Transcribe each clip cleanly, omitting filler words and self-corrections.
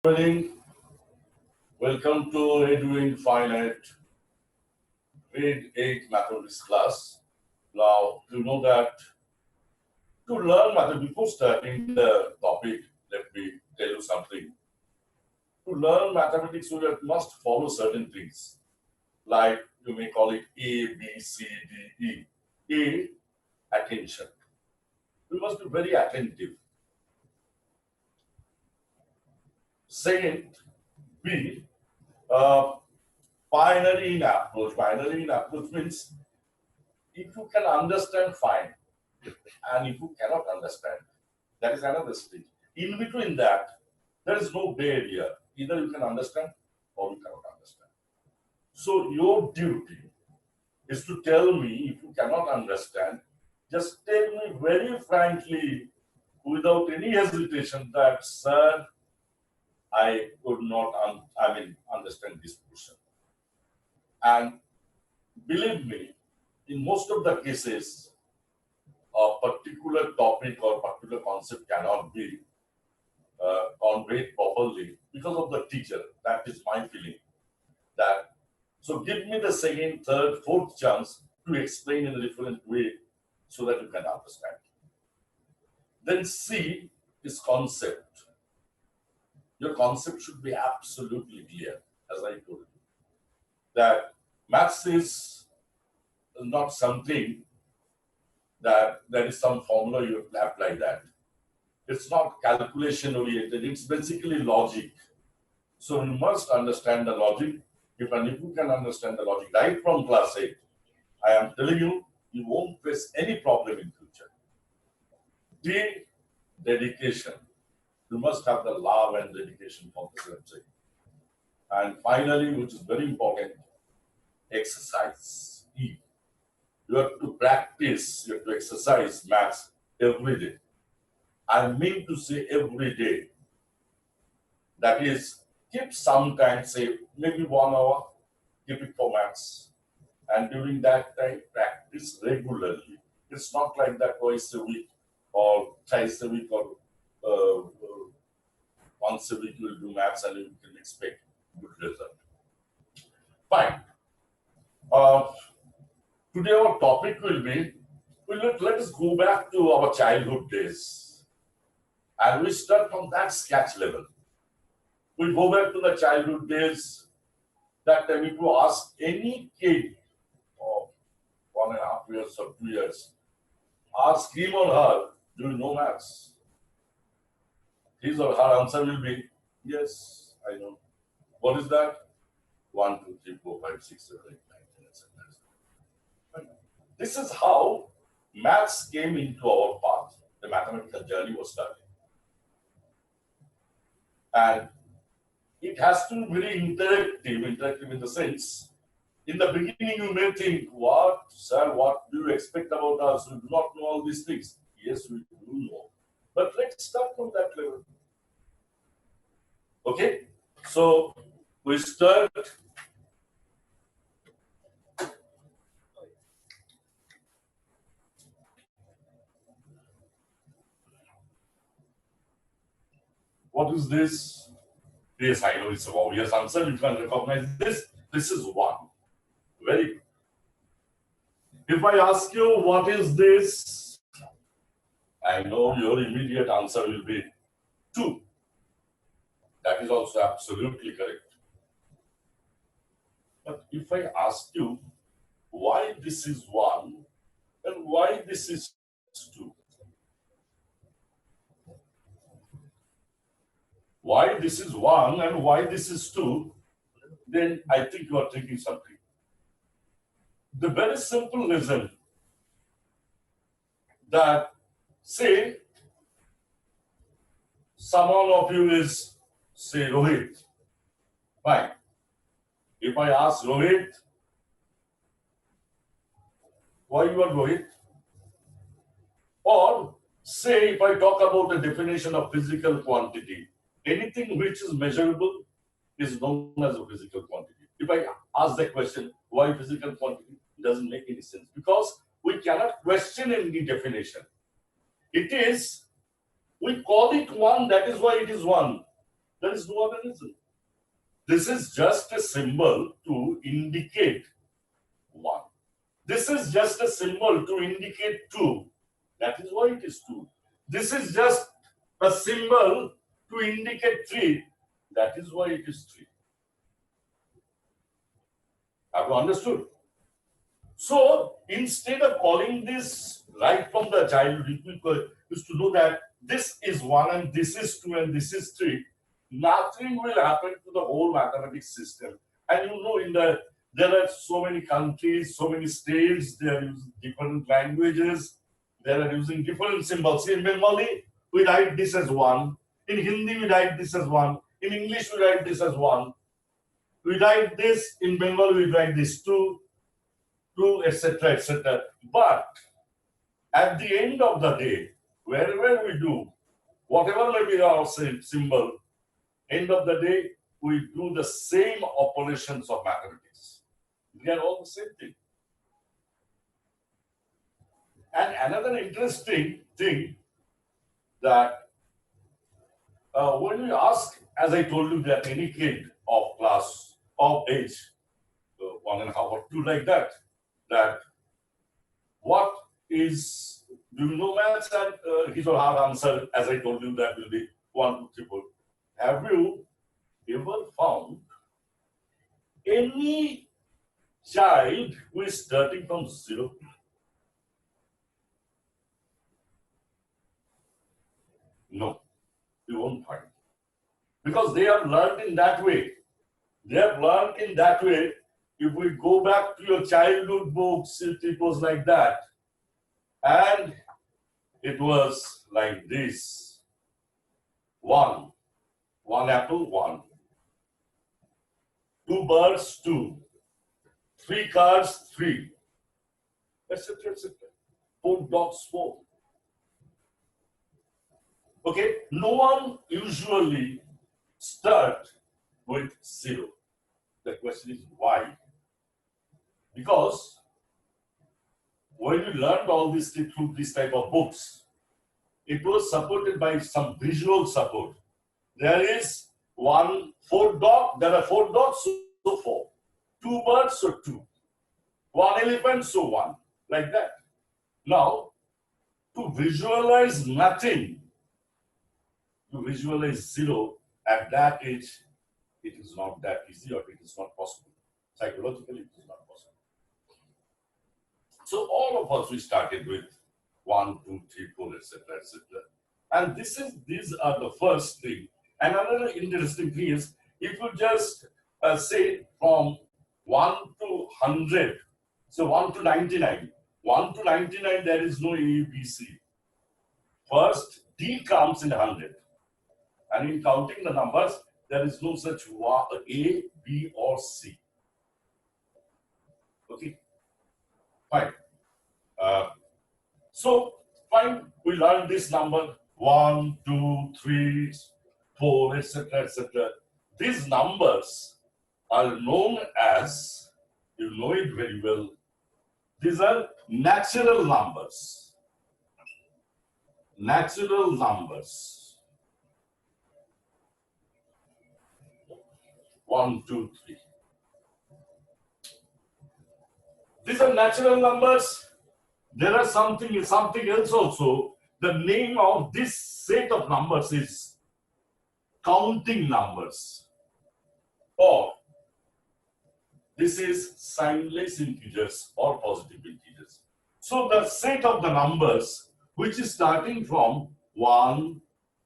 Morning. Welcome to Eduinfinite grade 8 mathematics class. Now, you know that to learn mathematics, before starting the topic, let me tell you something. To learn mathematics, you must follow certain things, like you may call it A, B, C, D, E. A, attention. You must be very attentive. Second, B, uh, binary in approach. Binary in approach means if you can understand, fine. And if you cannot understand, that is another stage. In between that, there is no gray area. Either you can understand or you cannot understand. So your duty is to tell me if you cannot understand, just tell me very frankly, without any hesitation, that sir, I could not understand this portion. And believe me, in most of the cases, a particular topic or particular concept cannot be conveyed properly because of the teacher. That is my feeling. That so give me the second, third, fourth chance to explain in a different way so that you can understand. Then C is concept. Your concept should be absolutely clear, as I told you. That maths is not something that there is some formula you apply that. It's not calculation oriented, it's basically logic. So you must understand the logic. If you can understand the logic right from class 8, I am telling you, you won't face any problem in future. D, dedication. You must have the love and dedication for the subject. And finally, which is very important, exercise. E. You have to practice, you have to exercise maths every day. I mean to say every day. That is, keep some time, say maybe 1 hour, keep it for maths. And during that time, practice regularly. It's not like that twice a week or thrice a week or once a week you will do maths and you can expect good result. Fine. Today our topic will be, let us go back to our childhood days. And we start from that sketch level. We go back to the childhood days. That time if you ask any kid of 1.5 years or 2 years, ask him or her, do you know maths? His or her answer will be, yes, I know. What is that? 1, 2, 3, 4, 5, 6, 7, 8, 9, 10, etc. This is how maths came into our path. The mathematical journey was started. And it has to be very interactive in the sense, in the beginning you may think, what, sir, what do you expect about us? We do not know all these things. Yes, we do know. But let's start from that level. Okay? So we start. What is this? Yes, I know it's an obvious answer. You can recognize this. This is 1. Very good. If I ask you, what is this? I know your immediate answer will be 2. That is also absolutely correct. But if I ask you, why this is 1 and why this is 2? Why this is 1 and why this is 2, then I think you are thinking something. The very simple reason that, say, someone of you is, say, Rohit. Fine. If I ask Rohit, why you are Rohit? Or, say, if I talk about the definition of physical quantity, anything which is measurable is known as a physical quantity. If I ask the question, why physical quantity, it doesn't make any sense because we cannot question any definition. It is, we call it 1, that is why it is 1. There is no other reason. This is just a symbol to indicate 1. This is just a symbol to indicate 2. That is why it is 2. This is just a symbol to indicate 3. That is why it is 3. Have you understood? So instead of calling this right from the childhood, we used to know that this is 1 and this is 2 and this is 3. Nothing will happen to the whole mathematics system. And you know, there are so many countries, so many states, they are using different languages, they are using different symbols. In Bengali, we write this as 1. In Hindi, we write this as 1. In English, we write this as 1. We write this, in Bengal, we write this 2, etc., etc. But at the end of the day, wherever we do, whatever may be our symbol, end of the day, we do the same operations of mathematics. They are all the same thing. And another interesting thing that when we ask, as I told you, that any kid of class of age 1.5 or 2 like that what is, do you know maths? And his or her answer, as I told you, that will be 1, 2, 3, 4. Have you ever found any child who is starting from 0? No, you won't find. Because they have learned in that way. They have learned in that way. If we go back to your childhood books, it was like that. And it was like this. 1 apple, 1. 2 birds, 2. 3 cars, 3. Etc., etc. 4 dogs, 4. Okay, no one usually start with 0. The question is why? Because when you learned all this through this type of books, it was supported by some visual support. There is 4 dogs, there are 4 dogs, so 4. 2 birds, so 2. 1 elephant, so 1. Like that. Now, to visualize nothing, to visualize 0 at that age, it is not that easy, or it is not possible. Psychologically, it is not possible. So all of us, we started with 1, 2, 3, 4, etc., etc. And these are the first thing. And another interesting thing is, if you just say from 1 to 100, so 1 to 99. 1 to 99, there is no A, B, C. First, D comes in 100. And in counting the numbers, there is no such A, B, or C. Okay, fine. So, fine, we learned this number 1, 2, 3, 4, etc., etc. These numbers are known as, you know it very well, these are natural numbers. Natural numbers. 1, 2, 3. These are natural numbers. There are something else also. The name of this set of numbers is counting numbers, or this is signless integers or positive integers. So the set of the numbers which is starting from 1,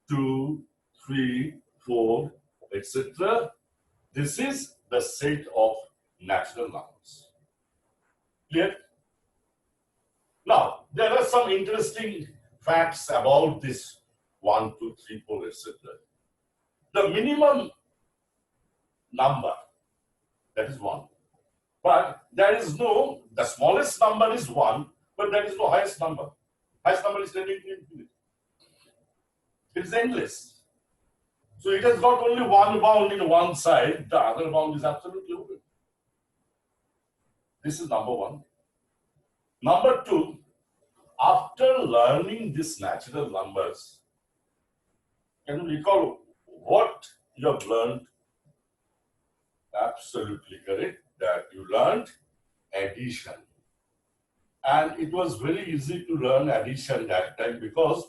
2, 3, 4, etc. This is the set of natural numbers. Clear? Now, there are some interesting facts about this 1, 2, 3, 4, etc. The minimum number, that is 1. But there is no, the smallest number is 1, but there is no highest number. Highest number is tending to infinity. It is endless. So it has got only one bound in one side, the other bound is absolutely open. This is number 1. Number 2, after learning these natural numbers, can you recall what you have learned absolutely correct that you learned addition. And it was very easy to learn addition that time because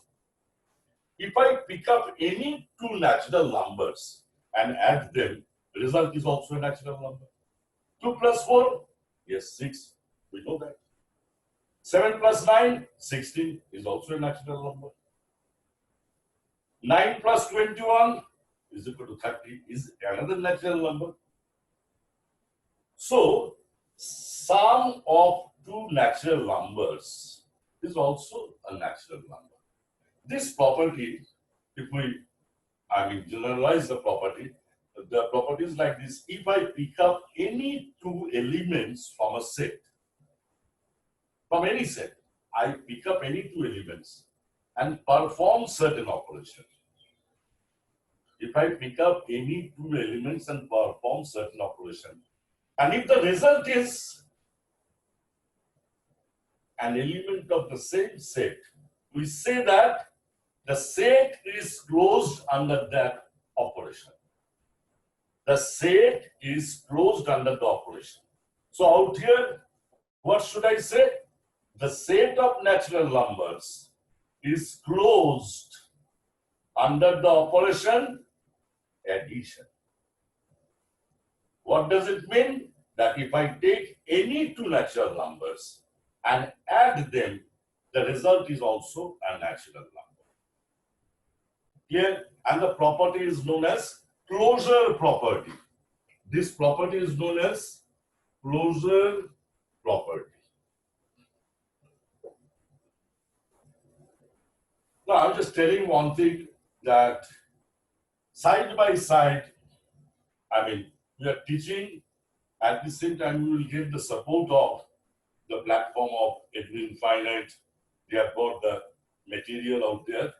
if I pick up any two natural numbers and add them, the result is also a natural number. 2 plus 4, yes, 6. We know that. 7 plus 9, 16 is also a natural number. 9 plus 21 is equal to 30 is another natural number. So, sum of two natural numbers is also a natural number. This property, if we, generalize the property is like this. If I pick up any two elements from a set, from any set, I pick up any two elements and perform certain operations. If I pick up any two elements and perform certain operations, and if the result is an element of the same set, we say that the set is closed under that operation. The set is closed under the operation. So out here, what should I say? The set of natural numbers is closed under the operation addition. What does it mean? That if I take any two natural numbers and add them, the result is also a natural number. Clear? And the property is known as closure property. This property is known as closure property. Now, I'm just telling one thing that side by side, we are teaching. At the same time, we will get the support of the platform of Eduinfinite. They have got the material out there,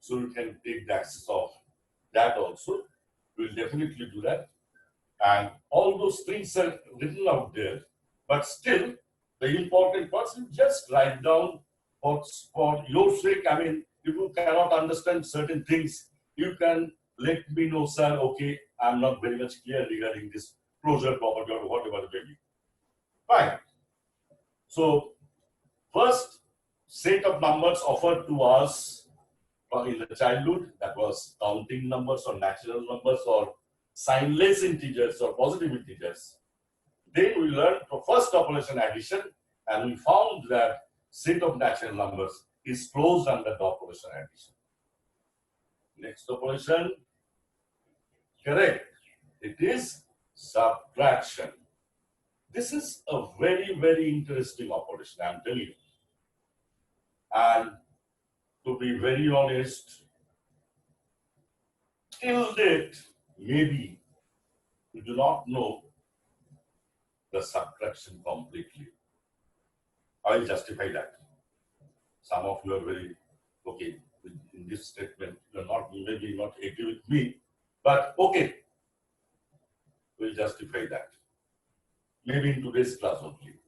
so you can take the access of that also. We'll definitely do that. And all those things are written out there, but still, the important part is just write down for your sake. If you cannot understand certain things, you can let me know, sir, okay, I'm not very much clear regarding this closure property or whatever it may be. Fine. So, first set of numbers offered to us in the childhood, that was counting numbers or natural numbers or signless integers or positive integers. Then we learned the first operation addition, and we found that set of natural numbers is closed under the operation addition. Next operation, correct. It is subtraction. This is a very, very interesting operation, I'm telling you. And to be very honest, till date, maybe you do not know the subtraction completely. I will justify that. Some of you are very, okay, in this statement, you are not, maybe not agree with me, but okay, we'll justify that. Maybe in today's class only.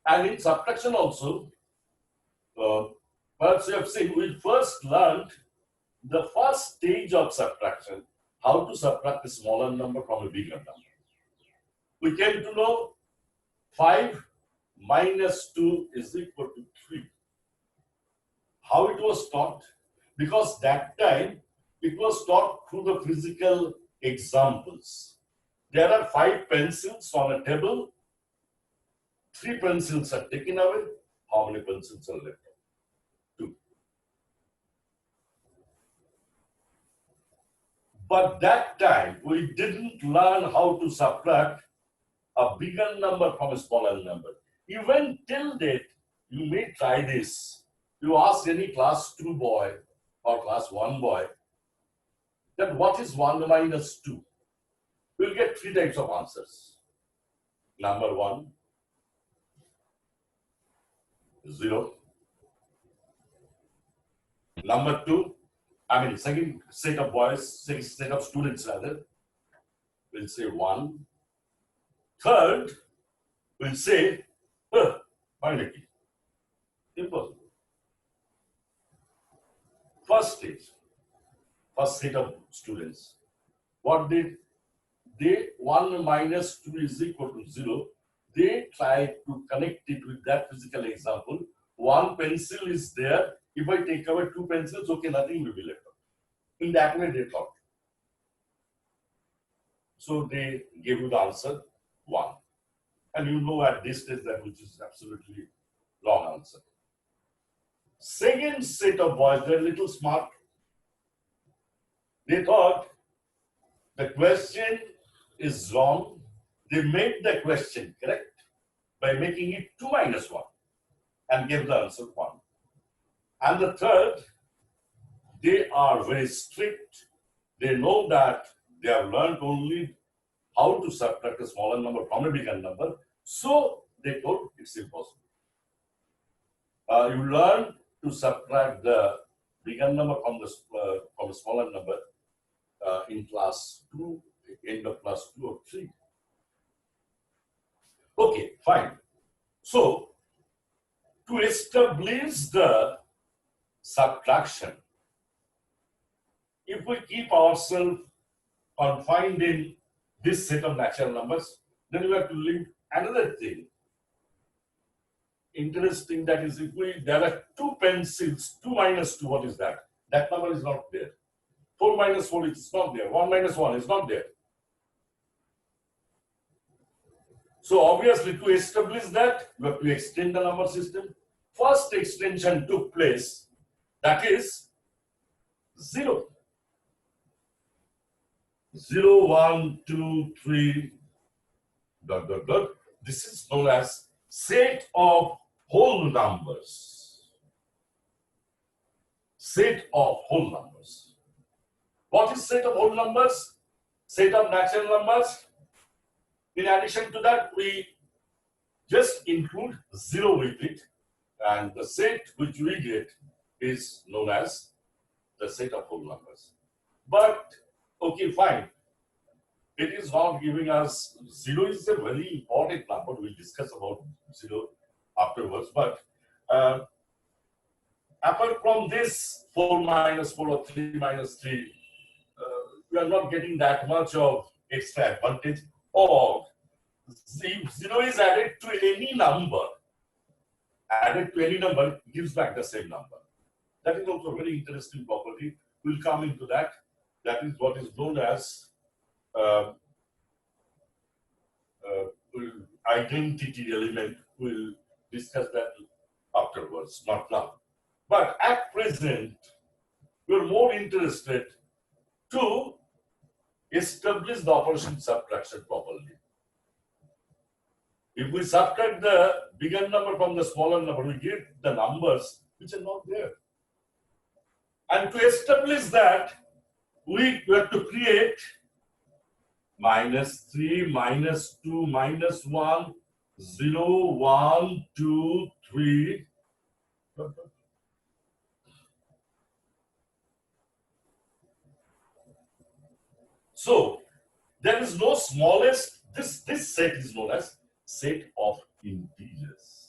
And in subtraction also, perhaps you have seen, we first learned the first stage of subtraction, how to subtract a smaller number from a bigger number. We came to know 5 minus 2 is equal to 3. How it was taught? Because that time it was taught through the physical examples. There are 5 pencils on a table. 3 pencils are taken away. How many pencils are left? 2. But that time we didn't learn how to subtract a bigger number from a smaller number. Even till date, you may try this. You ask any class 2 boy or class 1 boy that what is 1 minus 2? You'll get 3 types of answers. Number 1, 0. Number 2, second set of boys, second set of students rather, will say 1. Third, will say, finally, impossible. First stage, first set of students, what did they 1 minus 2 is equal to 0. They tried to connect it with that physical example. One pencil is there. If I take away two pencils, okay, nothing will be left. In that way, they thought. So they gave you the answer 1. And you know at this stage that which is absolutely wrong answer. Second set of boys, they're a little smart. They thought the question is wrong. They made the question correct by making it 2 minus 1 and gave the answer 1. And the third, they are very strict. They know that they have learned only how to subtract a smaller number from a bigger number. So they told it's impossible. You learn to subtract the bigger number from the smaller number in class 2, end of class 2 or 3. Okay, fine. So to establish the subtraction, if we keep ourselves confined in this set of natural numbers, then we have to leave another thing. Interesting, that is, if there are two pencils, 2 minus 2, what is that? That number is not there. 4 minus 4 is not there. 1 minus 1 is not there. So obviously, to establish that, you have to extend the number system. First extension took place, that is 0. 0, 1, 2, 3, dot, dot, dot. This is known as set of whole numbers. Set of whole numbers. What is set of whole numbers? Set of natural numbers. In addition to that, we just include 0 with it, and the set which we get is known as the set of whole numbers. But okay, fine. It is not giving us 0 is a very important number. We'll discuss about 0 afterwards. But apart from this 4 minus 4 or 3 minus 3, we are not getting that much of extra advantage. Or if 0 is added to any number, gives back the same number. That is also a very interesting property. We'll come into that. That is what is known as identity element. We'll discuss that afterwards, not now. But at present, we're more interested to establish the operation subtraction properly. If we subtract the bigger number from the smaller number, we get the numbers which are not there. And to establish that, we have to create minus 3, minus 2, minus 1, 0, 1, 2, 3. So there is no smallest, this set is known as set of integers.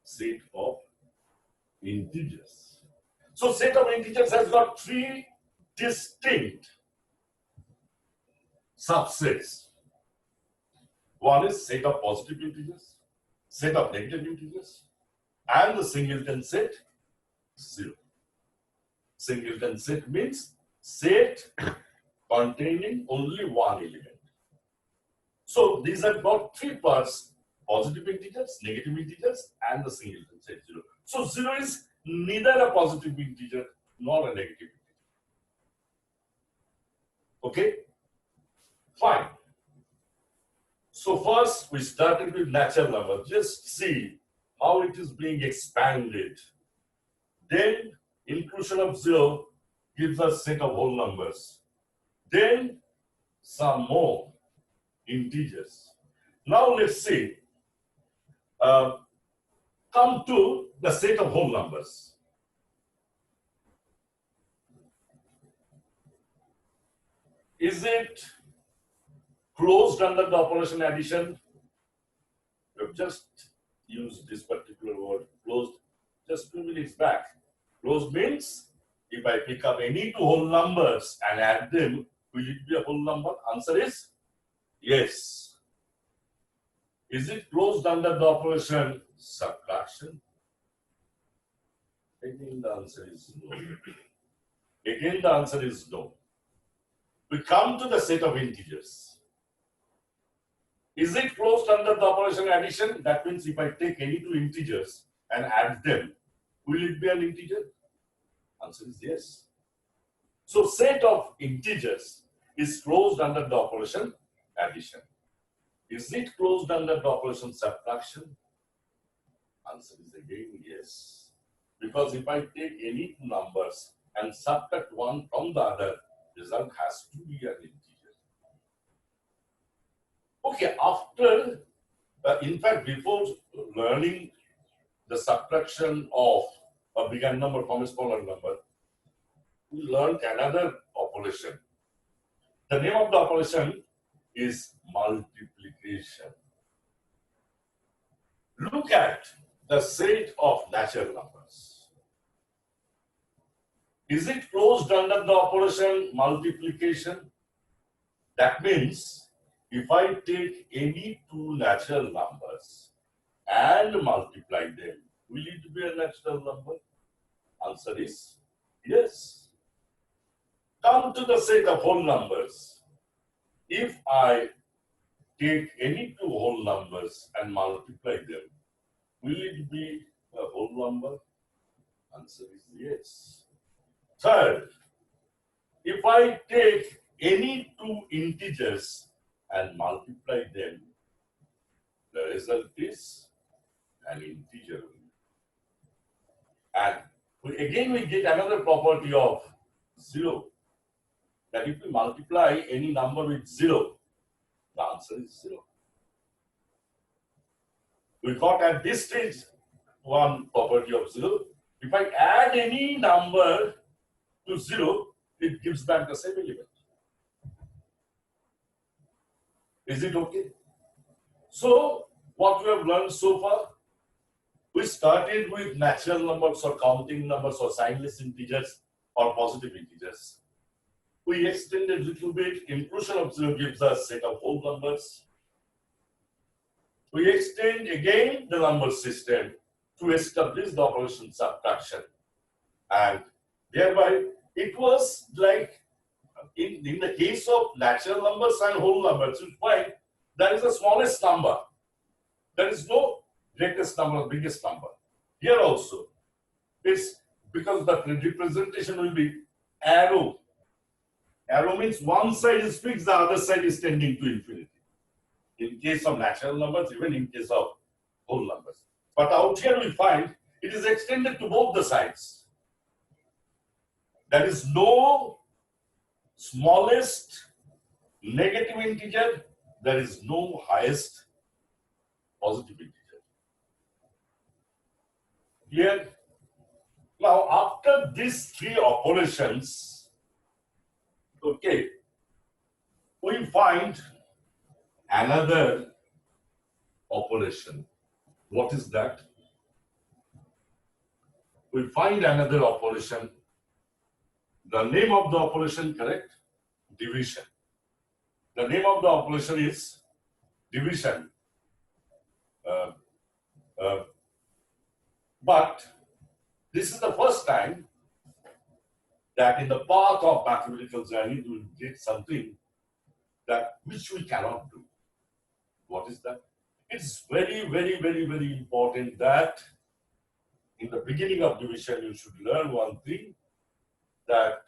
Set of integers. So set of integers has got 3 distinct subsets. One is set of positive integers, set of negative integers, and the singleton set 0. Singleton set means set containing only one element. So these have got 3 parts: positive integers, negative integers, and the singleton set 0. So 0 is neither a positive integer nor a negative integer. Okay? Fine. So first we started with natural number. Just see how it is being expanded. Then inclusion of 0 gives us set of whole numbers. Then some more integers. Now let's see. Come to the set of whole numbers. Is it closed under the operation addition? We've just used this particular word, closed, just 2 minutes back. Closed means If I pick up any two whole numbers and add them, will it be a whole number? Answer is yes. Is it closed under the operation subtraction? Again, the answer is no. Again, the answer is no. We come to the set of integers. Is it closed under the operation addition? That means if I take any two integers and add them, will it be an integer? Answer is yes. So set of integers is closed under the operation addition. Is it closed under the operation subtraction? Answer is again yes. Because if I take any two numbers and subtract one from the other, result has to be an integer. Okay, after, in fact, before learning the subtraction of a bigger number from a smaller number, we learned another operation. The name of the operation is multiplication. Look at the set of natural numbers. Is it closed under the operation multiplication? That means if I take any two natural numbers and multiply them, will it be a natural number? Answer is yes. Come to the set of whole numbers. If I take any two whole numbers and multiply them, will it be a whole number? Answer is yes. Third, if I take any two integers and multiply them, the result is an integer. And again we get another property of 0. That if we multiply any number with 0, the answer is 0. We got at this stage one property of 0. If I add any number to 0, it gives back the same element. Is it okay? So, what we have learned so far, we started with natural numbers or counting numbers or signless integers or positive integers. We extended a little bit. Inclusion of 0 gives us a set of whole numbers. We extend again the number system to establish the operation subtraction. And thereby, it was like in the case of natural numbers and whole numbers, you find there is the smallest number. There is no greatest number, biggest number. Here also, it's because the representation will be arrow. Arrow means one side is fixed, the other side is tending to infinity. In case of natural numbers, even in case of whole numbers. But out here we find it is extended to both the sides. There is no smallest negative integer, there is no highest positive integer. Clear? Now, after these three operations, okay, we find another operation. What is that? We find another operation. The name of the operation, correct? Division. The name of the operation is division. But this is the first time that in the path of mathematical journey we will get something that which we cannot do. What is that? It's very important that in the beginning of division you should learn one thing, that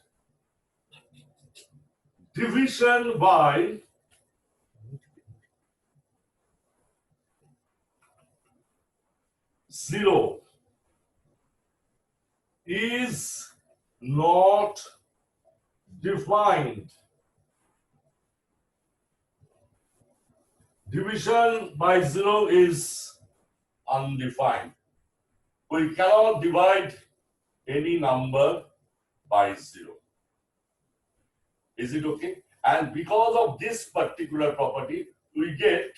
division by zero is not defined. Division by 0 is undefined. We cannot divide any number by 0. Is it okay? And because of this particular property, we get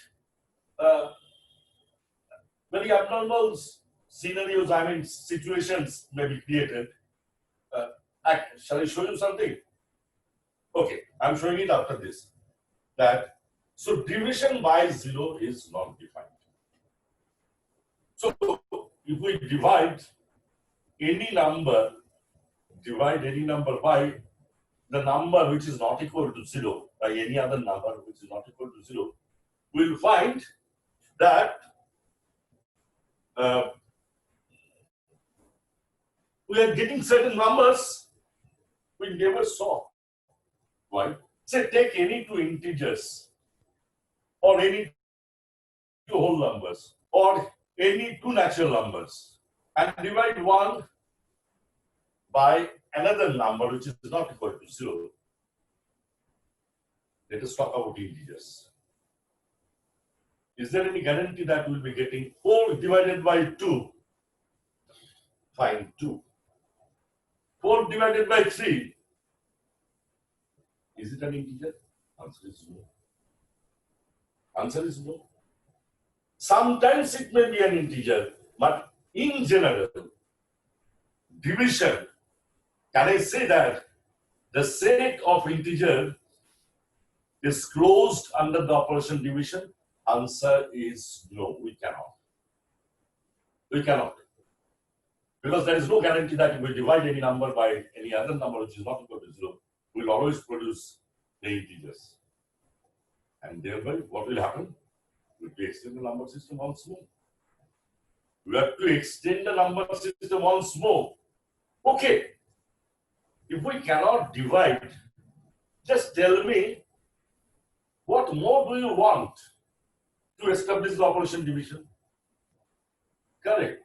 very abnormal scenarios, situations may be created. Shall I show you something? Okay, I'm showing it after this. So division by 0 is not defined. So if we divide any number by the number which is not equal to 0, by any other number which is not equal to 0, we'll find that we are getting certain numbers we never saw. Why? Say take any two integers or any two whole numbers or any two natural numbers and divide one by another number which is not equal to 0. Let us talk about integers. Is there any guarantee that we'll be getting 4 divided by 2? Find 2. 4 divided by 3. Is it an integer? Answer is no. Answer is no. Sometimes it may be an integer, but in general, division, can I say that the set of integer is closed under the operation division? Answer is no, we cannot. We cannot. Because there is no guarantee that if we divide any number by any other number which is not equal to 0, we will always produce the integers. And thereby, what will happen? We have to extend the number system once more. We have to extend the number system once more. Okay. If we cannot divide, just tell me what more do you want to establish the operation division? Correct.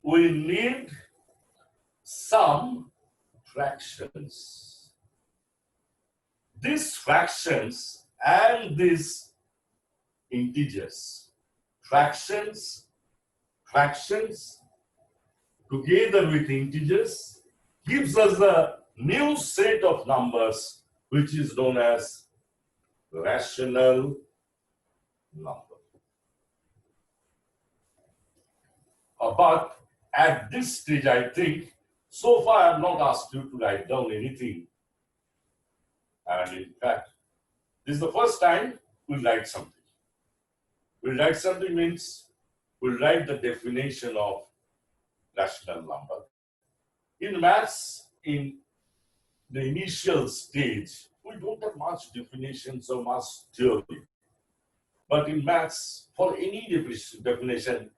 We need some fractions. These fractions and these integers, fractions together with integers gives us a new set of numbers which is known as rational number. But at this stage, I think, so far I have not asked you to write down anything. And in fact, this is the first time we'll write something. We'll write something means we'll write the definition of rational number. In maths, in the initial stage, we don't have much definitions or much theory. But in maths, for any definition,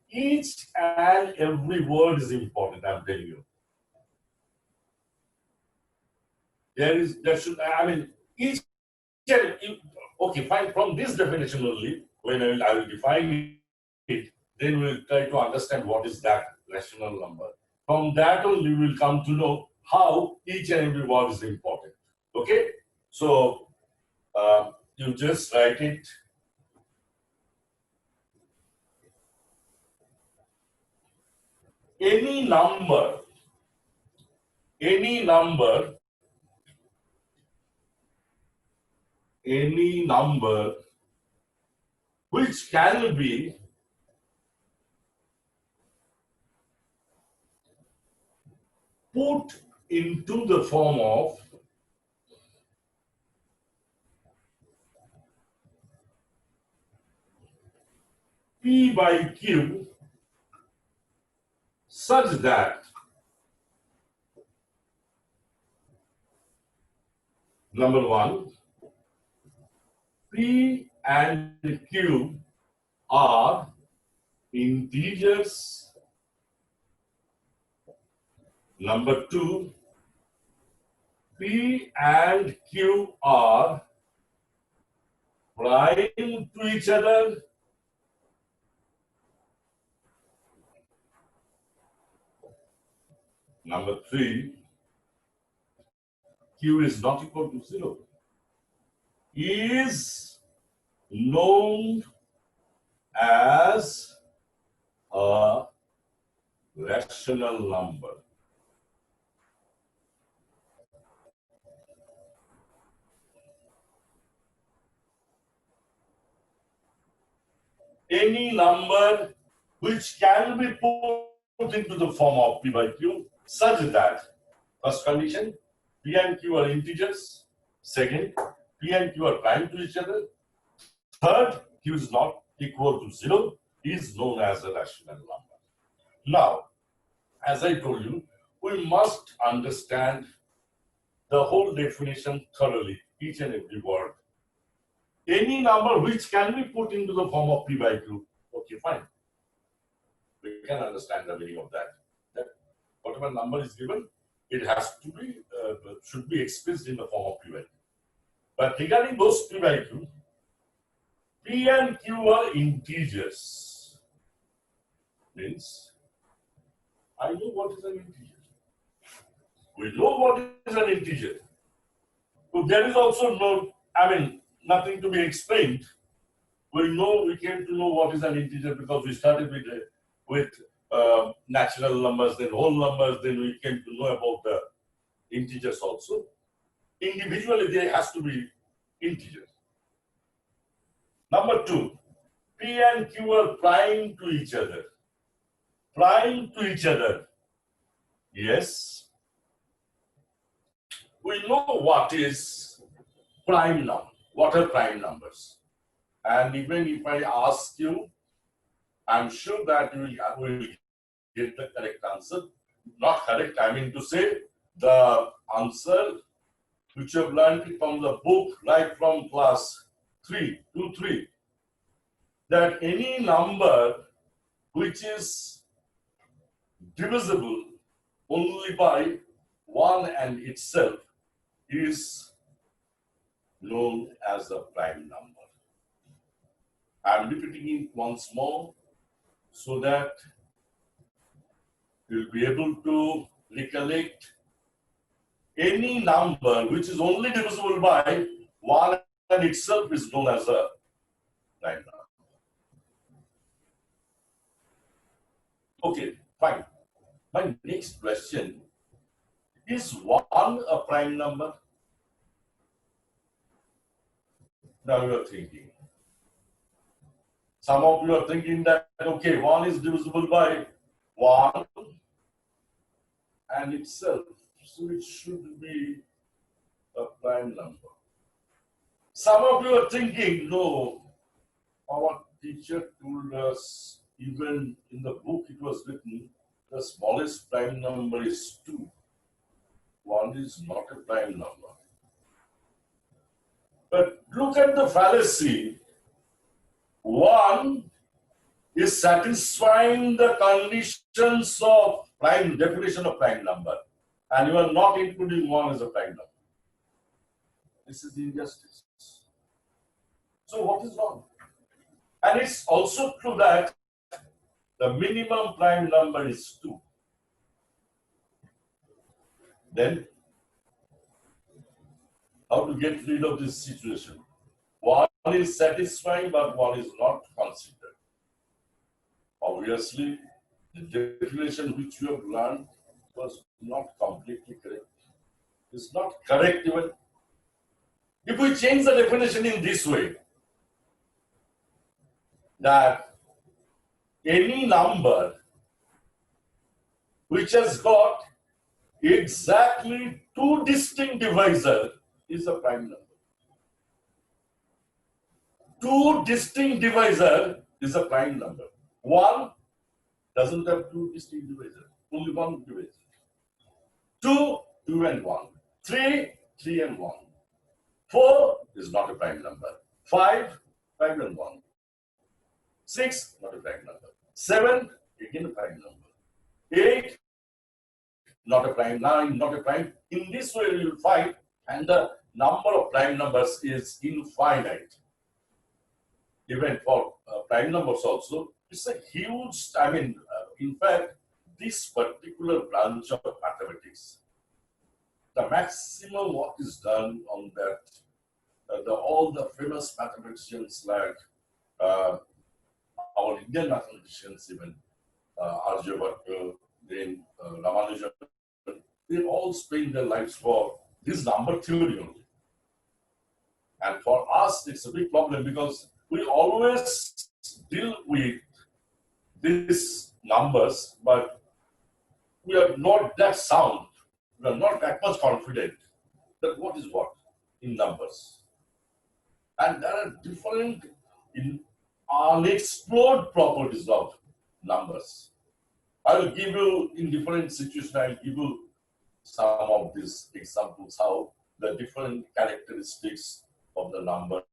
each and every word is important, I'm telling you. Okay, fine, from this definition only, when I will define it, then we'll try to understand what is that rational number. From that only, we will come to know how each and every word is important. Okay? So, you just write it. Any number which can be put into the form of P by Q such that number one, P and Q are integers. Number two, P and Q are prime to each other. Number three, Q is not equal to 0, is known as a rational number. Any number which can be put into the form of P by Q such that first condition, P and Q are integers. Second, P and Q are prime to each other. Third, Q is not equal to 0, is known as a rational number. Now, as I told you, we must understand the whole definition thoroughly, each and every word. Any number which can be put into the form of P by Q, okay, fine. We can understand the meaning of that. That whatever number is given, it has to be, should be expressed in the form of P by Q. But regarding those P by Q, P and Q are integers. Means, I know what is an integer. We know what is an integer. So there is also nothing to be explained. We came to know what is an integer because we started with natural numbers, then whole numbers, then we came to know about the integers also. Individually, there has to be integers. Number 2, P and Q are prime to each other. Prime to each other. Yes. We know what is prime number. What are prime numbers? And even if I ask you, I'm sure that you will get the correct answer. Not correct, I mean to say the answer which you have learned from the book, right from class 3 to 3, that any number which is divisible only by 1 and itself is known as a prime number. I'm repeating it once more so that you'll be able to recollect any number which is only divisible by 1 and itself is known as a prime number. Okay, fine. My next question, is 1 a prime number? Now you are thinking. Some of you are thinking that, okay, 1 is divisible by 1 and itself, so it should be a prime number. Some of you are thinking, no, our teacher told us, even in the book it was written, the smallest prime number is 2. 1 is not a prime number. But look at the fallacy. 1 is satisfying the conditions of definition of prime number, and you are not including 1 as a prime number. This is injustice. So what is wrong? And it's also true that the minimum prime number is 2. Then, how to get rid of this situation? 1 is satisfying, but 1 is not considered. Obviously, the definition which you have learned was not completely correct. It's not correct even. If we change the definition in this way, that any number which has got exactly 2 distinct divisors is a prime number. 2 distinct divisors is a prime number. 1 doesn't have 2 distinct divisors, only 1 divisor. 2, 2 and 1. 3, 3 and 1. 4 is not a prime number. 5, 5 and 1. 6, not a prime number. 7, again a prime number. 8, not a prime. 9, not a prime. In this way you will find, and the number of prime numbers is infinite. Even for prime numbers also, it's a huge, in fact, this particular branch of mathematics, the maximum work is done on that. All the famous mathematicians like our Indian mathematicians, even Xavier, then Ramanujan, they all spend their lives for this number theory only. And for us, it's a big problem because we always deal with these numbers, but we are not that sound, we are not that much confident that what is what in numbers. And there are different unexplored properties of numbers. I will give you in different situations, I will give you some of these examples how the different characteristics of the numbers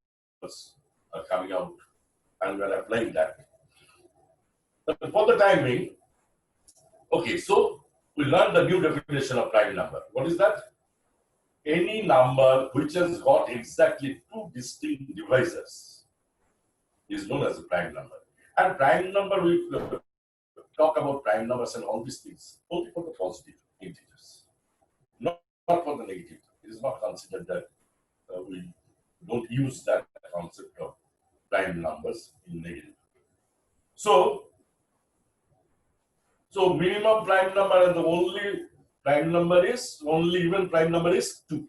are coming out and we are applying that. But for the time being, okay, so we learned the new definition of prime number. What is that? Any number which has got exactly two distinct divisors is known as a prime number. And prime number, we talk about prime numbers and all these things only for the positive integers, not for the negative. It is not considered that we don't use that concept of prime numbers in negative. So minimum prime number and the only prime number is, only even prime number is 2.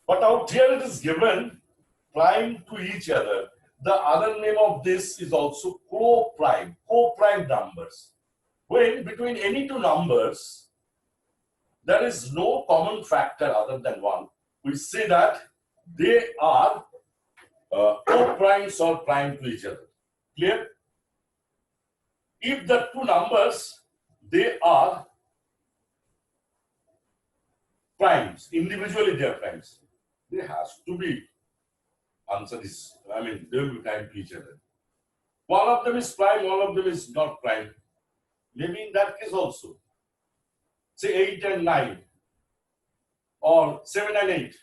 But out here it is given prime to each other. The other name of this is also co-prime numbers. When between any two numbers, there is no common factor other than 1. We say that they are co-primes or prime to each other. Clear? If the two numbers, they are primes, individually they are primes, there has to be, answer is, they will be prime to each other. One of them is prime, one of them is not prime. Maybe in that case also, say 8 and 9, or 7 and 8,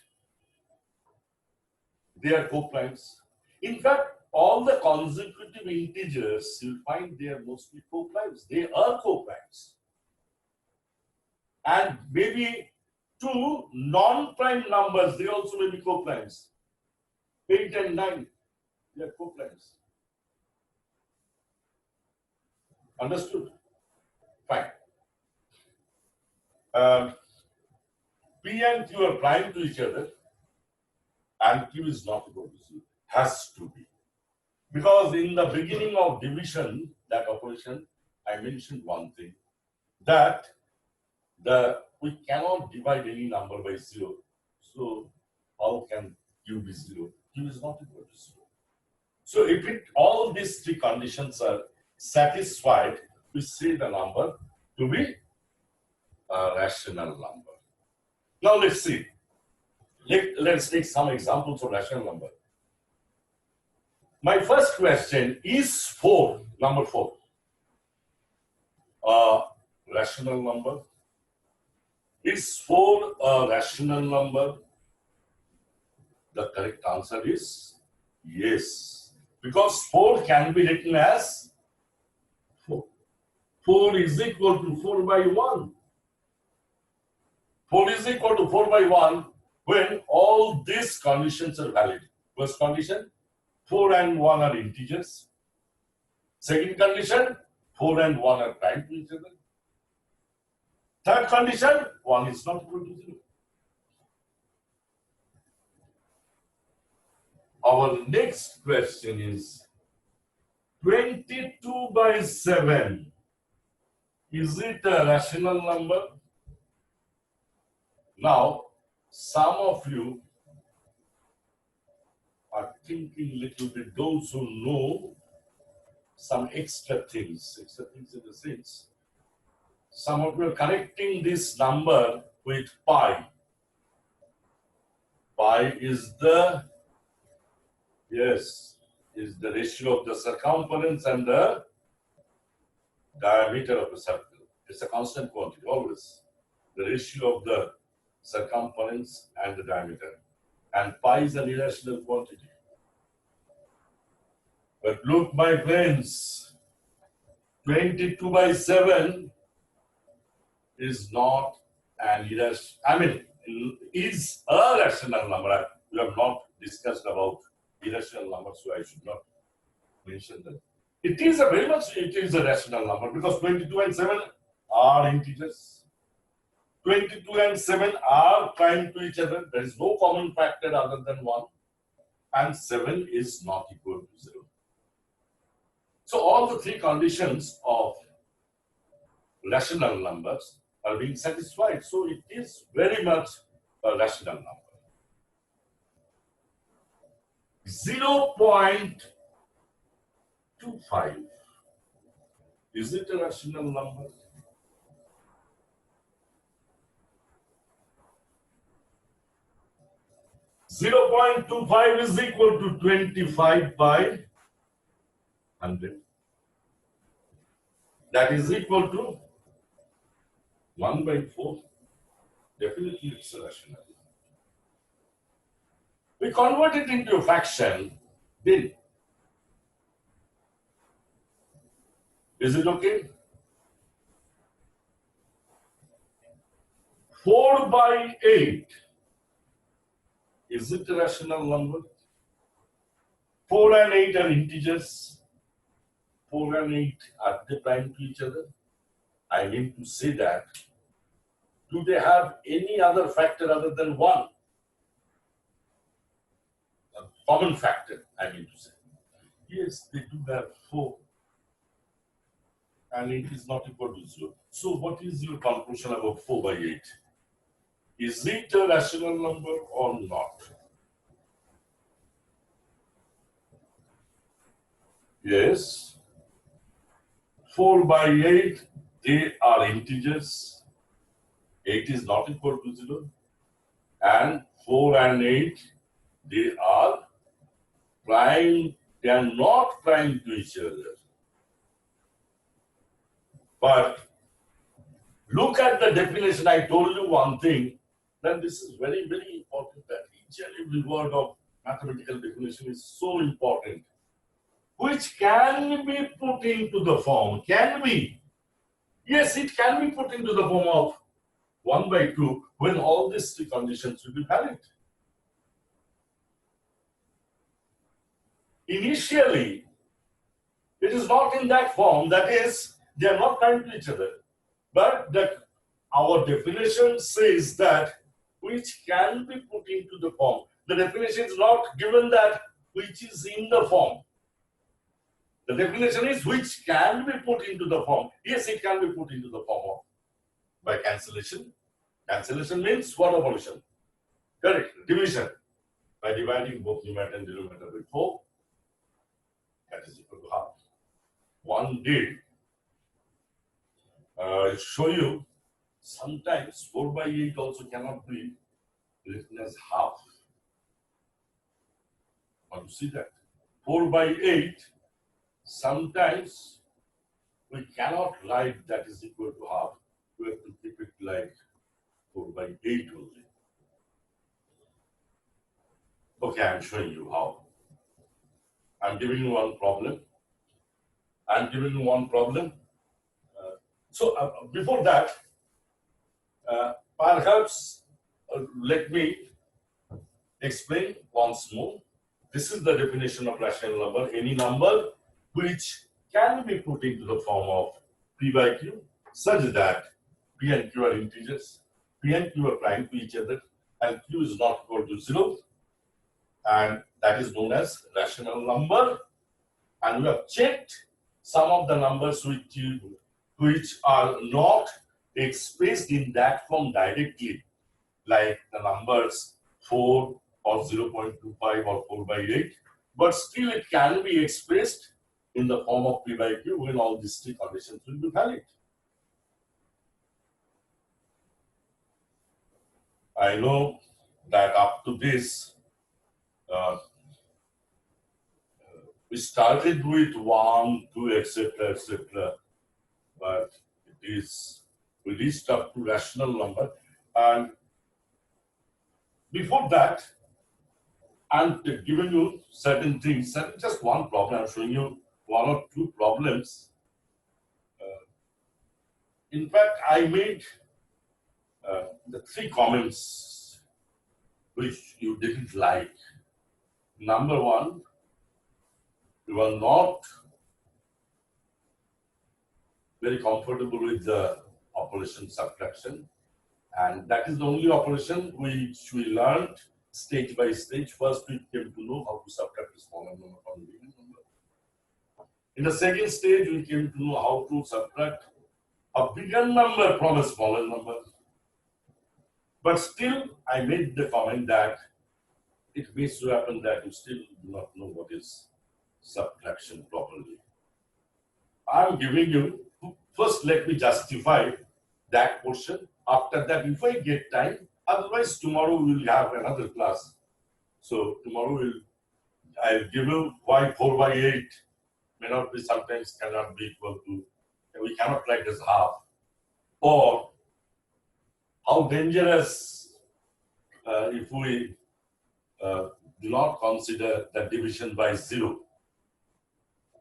they are co-primes. In fact, all the consecutive integers, you'll find they are mostly co-primes. They are co-primes. And maybe two non-prime numbers, they also may be co-primes. 8 and 9, they are co-primes. Understood? Fine. P and Q are prime to each other, and Q is not equal to 0. Has to be. Because in the beginning of division, that operation, I mentioned one thing, that we cannot divide any number by 0. So how can Q be 0? Q is not equal to 0. So if all these three conditions are satisfied, we say the number to be a rational number. Now let's see. Let's take some examples of rational number. My first question is 4, number 4, a rational number? Is 4 a rational number? The correct answer is yes, because 4 can be written as 4. 4 is equal to 4 by 1. 4 is equal to 4 by 1 when all these conditions are valid. First condition, 4 and 1 are integers. Second condition, 4 and 1 are prime to each other. Third condition, 1 is not equal to 0. Our next question is 22 by 7. Is it a rational number? Now, some of you are thinking a little bit, those who know some extra things in the sense. Some of you are connecting this number with pi. Pi is the ratio of the circumference and the diameter of a circle. It's a constant quantity, always. The ratio of the circumference and the diameter. And pi is an irrational quantity. But look, my friends, 22 by 7 is not an irrational, is a rational number. We have not discussed about irrational numbers, so I should not mention that. It is a rational number because 22 and 7 are integers. 22 and 7 are prime to each other. There is no common factor other than 1. And 7 is not equal to 0. So all the three conditions of rational numbers are being satisfied. So it is very much a rational number. 0.25. Is it a rational number? Zero 0.25 is equal to 25 by 100. That is equal to 1 by 4. Definitely it's a rational number. We convert it into a fraction, then is it okay? 4 by 8. Is it a rational number? 4 and 8 are integers. 4 and 8 are they prime to each other? I mean to say that, do they have any other factor other than 1? A common factor, I mean to say. Yes, they do have 4. And it is not equal to 0. So what is your conclusion about 4 by 8? Is it a rational number or not? Yes. 4 by 8, they are integers. 8 is not equal to 0. And 4 and 8, they are prime. They are not prime to each other. But look at the definition. I told you one thing. Then this is very, very important that each and every word of mathematical definition is so important, which can be put into the form. Can be. Yes, it can be put into the form of 1 by 2 when all these three conditions will be valid. Initially, it is not in that form. That is, they are not prime to each other. But our definition says that which can be put into the form. The definition is not given that which is in the form. The definition is which can be put into the form. Yes, it can be put into the form of by cancellation. Cancellation means what operation? Correct. Division. By dividing both numerator and denominator by 4. That is equal to half. One did show you sometimes 4 by 8 also cannot be written as half. Want to see that? 4 by 8, sometimes we cannot write that is equal to half. We have to keep it like 4 by 8 only. Okay, I'm showing you how. I'm giving you one problem. Before that, perhaps let me explain once more. This is the definition of rational number. Any number which can be put into the form of P by Q such that P and Q are integers, P and Q are prime to each other, and Q is not equal to 0. And that is known as rational number. And we have checked some of the numbers which are not expressed in that form directly, like the numbers 4 or 0.25 or 4 by 8, but still it can be expressed in the form of P by Q when all these three conditions will be valid. I know that up to this, we started with 1, 2, etc., etc., but we reached up to rational number. And before that, I'm giving you certain things, just one problem. I'm showing you 1 or 2 problems. In fact, I made the 3 comments which you didn't like. Number 1, you are not very comfortable with the operation subtraction, and that is the only operation which we learned stage by stage. First, we came to know how to subtract a smaller number from a bigger number. In the second stage, we came to know how to subtract a bigger number from a smaller number. But still, I made the comment that it may so happen that you still do not know what is subtraction properly. I'm giving you, first let me justify that portion. After that, if I get time, otherwise tomorrow we will have another class. So tomorrow I'll give you why 4 by 8 may not be, sometimes cannot be equal to, we cannot write as half. Or how dangerous if we do not consider the division by 0.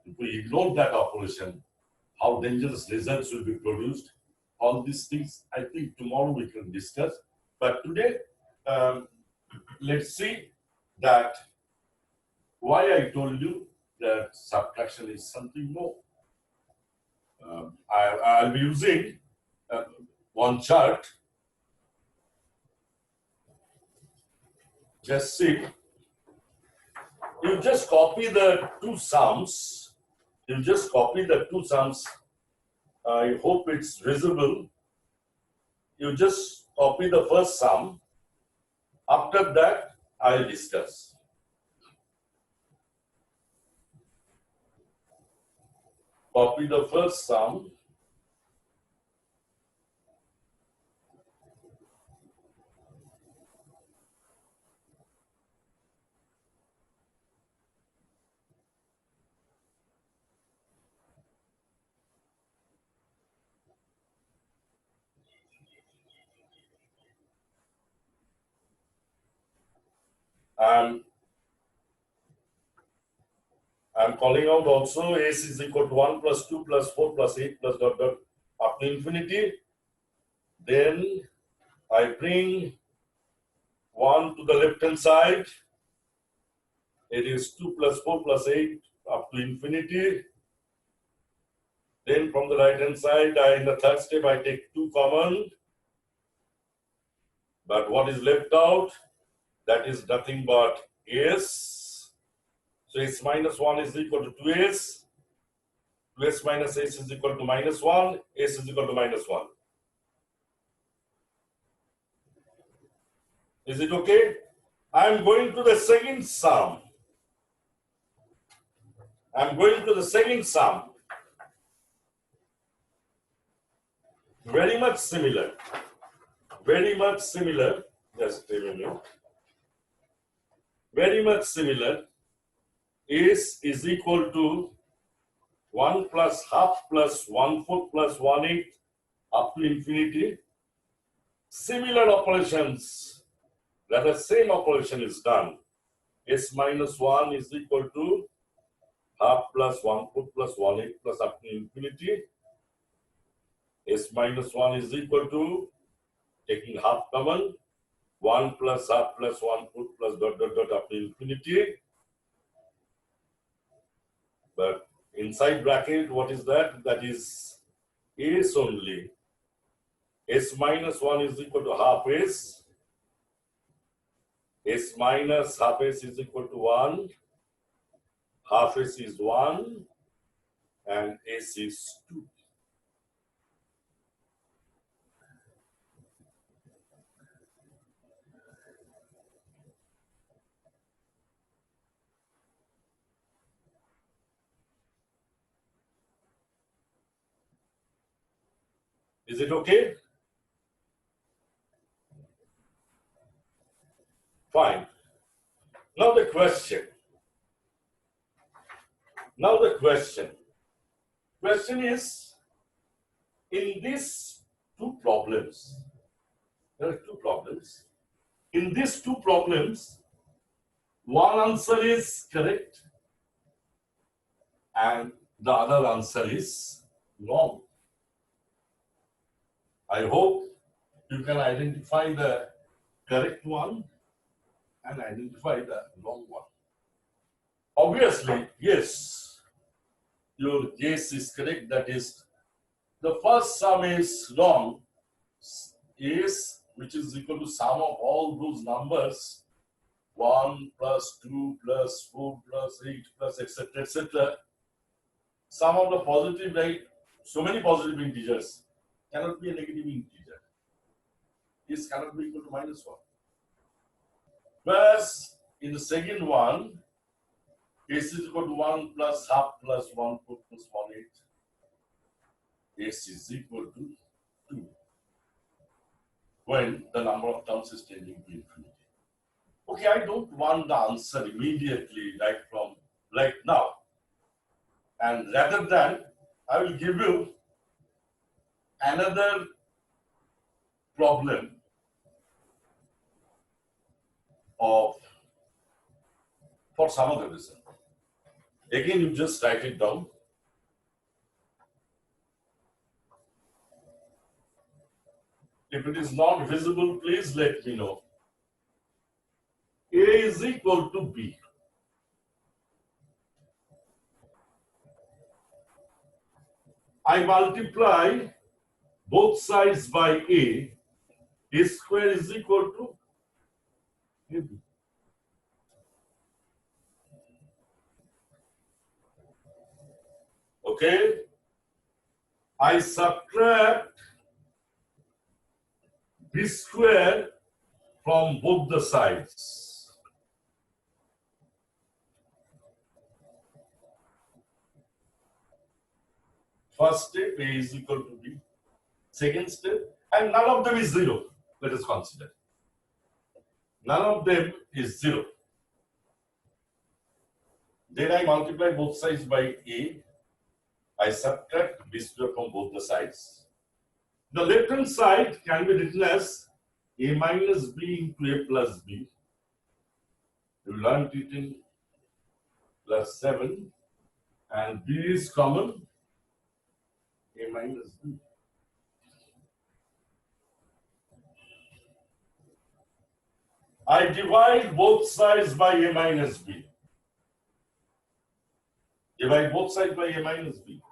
If we ignore that operation, how dangerous results will be produced. All these things, I think tomorrow we can discuss. But today, let's see that why I told you that subtraction is something more. I'll be using one chart. Just see. You just copy the two sums. You just copy the two sums. I hope it's visible. You just copy the first sum. After that, I'll discuss. Copy the first sum. I'm calling out also S is equal to 1 plus 2 plus 4 plus 8 plus dot dot up to infinity. Then I bring 1 to the left hand side. It is 2 plus 4 plus 8 up to infinity. Then from the right hand side, in the third step, I take 2 common. But what is left out? That is nothing but S. So S minus 1 is equal to 2S. 2S minus S is equal to minus 1. S is equal to minus 1. Is it okay? I am going to the second sum. I am going to the second sum. Very much similar. Very much similar. Just a minute. Very much similar. S is equal to 1 plus half plus 1/4 plus 1/8 up to infinity. Similar operations, rather same operation is done. S minus 1 is equal to half plus 1/4 plus 1/8 plus up to infinity. S minus 1 is equal to, taking half common, 1 plus half plus 1/4 plus dot dot dot up to infinity. But inside bracket, what is that? That is S only. S minus 1 is equal to half S. S minus half S is equal to 1. Half S is 1. And S is 2. Is it okay? Fine. Now the question. Question is, in these two problems, there are two problems. In these two problems, one answer is correct and the other answer is wrong. I hope you can identify the correct one and identify the wrong one. Obviously, yes, your guess is correct. That is, the first sum is wrong, is which is equal to sum of all those numbers, 1 plus 2 plus 4 plus 8 plus etc. etc. Sum of the positive, right? So many positive integers. cannot be a negative integer. S cannot be equal to -1. Whereas in the second one, S is equal to 1 plus half plus 1 plus 1/8. S is equal to 2 when the number of terms is tending to infinity. Okay, I don't want the answer immediately, like now. And rather than, I will give you another problem for some other reason. Again, you just write it down. If it is not visible, please let me know. A is equal to B. I multiply both sides by A. A square is equal to AB. Okay? I subtract B square from both the sides. First step, A is equal to B. Second step, and none of them is 0. Let us consider. None of them is 0. Then I multiply both sides by A. I subtract B square from both the sides. The left hand side can be written as A minus B into A plus B. You learned it in plus 7. And B is common. A minus B. I divide both sides by A minus B. Divide both sides by A minus B.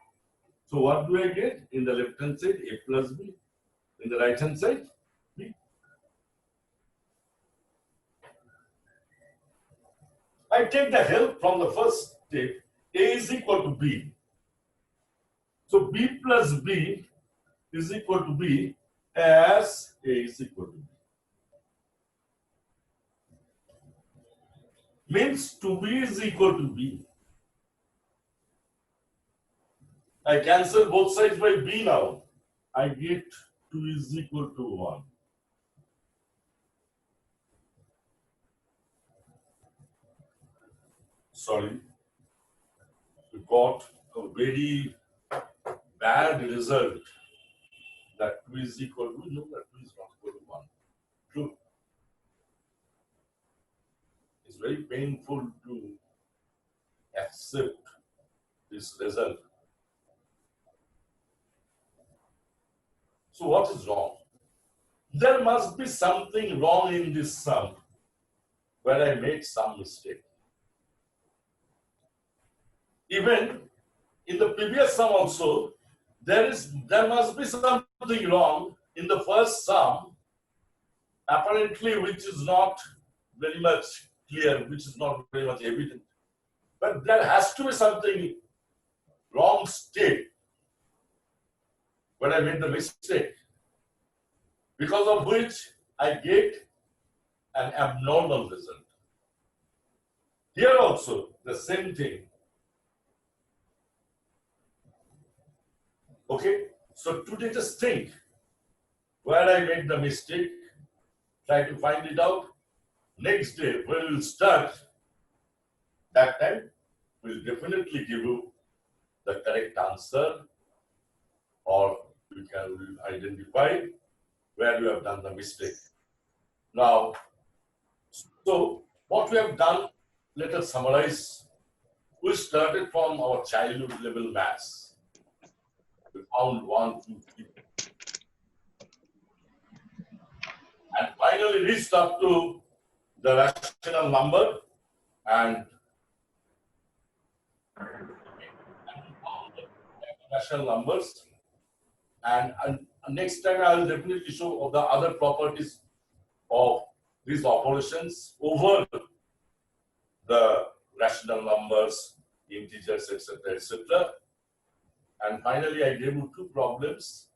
So what do I get? In the left hand side, A plus B. In the right hand side, B. I take the help from the first step. A is equal to B. So B plus B is equal to B as A is equal to B. Means 2B is equal to B. I cancel both sides by B now. I get 2 is equal to 1. Sorry. We got a very bad result. That 2 is equal to, no, that 2 is not equal to 1. True. It's very painful to accept this result. So what is wrong? There must be something wrong in this sum where I made some mistake. Even in the previous sum also, there must be something wrong in the first sum, apparently which is not very much clear, which is not very much evident. But there has to be something wrong state when I made the mistake, because of which I get an abnormal result. Here also, the same thing. Okay, so today just think where I made the mistake, try to find it out. Next day, when we'll start, that time we'll definitely give you the correct answer, or we can identify where you have done the mistake. Now, so what we have done, let us summarize. We started from our childhood level maths. We found 1, 2, 3. And finally reached up to the rational number and found the rational numbers. And next time I will definitely show the other properties of these operations over the rational numbers, integers, etc., etc. And finally, I gave you 2 problems.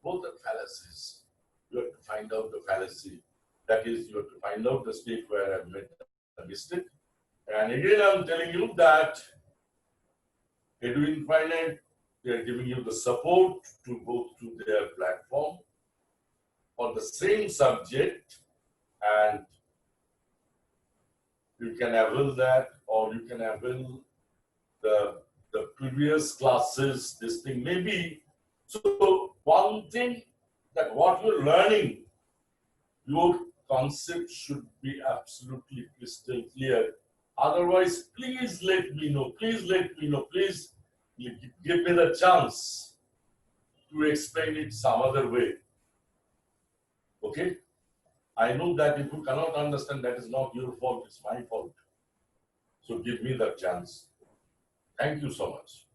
both are fallacies. You have to find out the fallacy. That is, you have to find out the state where I've made a mistake. And again, I'm telling you that Eduinfinite, they are giving you the support to go through their platform on the same subject, and you can avail that, or you can avail the previous classes, this thing maybe. So one thing, that what you're learning, your concept should be absolutely crystal clear. Otherwise, please let me know. Please let me know. Please give me the chance to explain it some other way. Okay? I know that if you cannot understand, that is not your fault, it's my fault. So give me the chance. Thank you so much.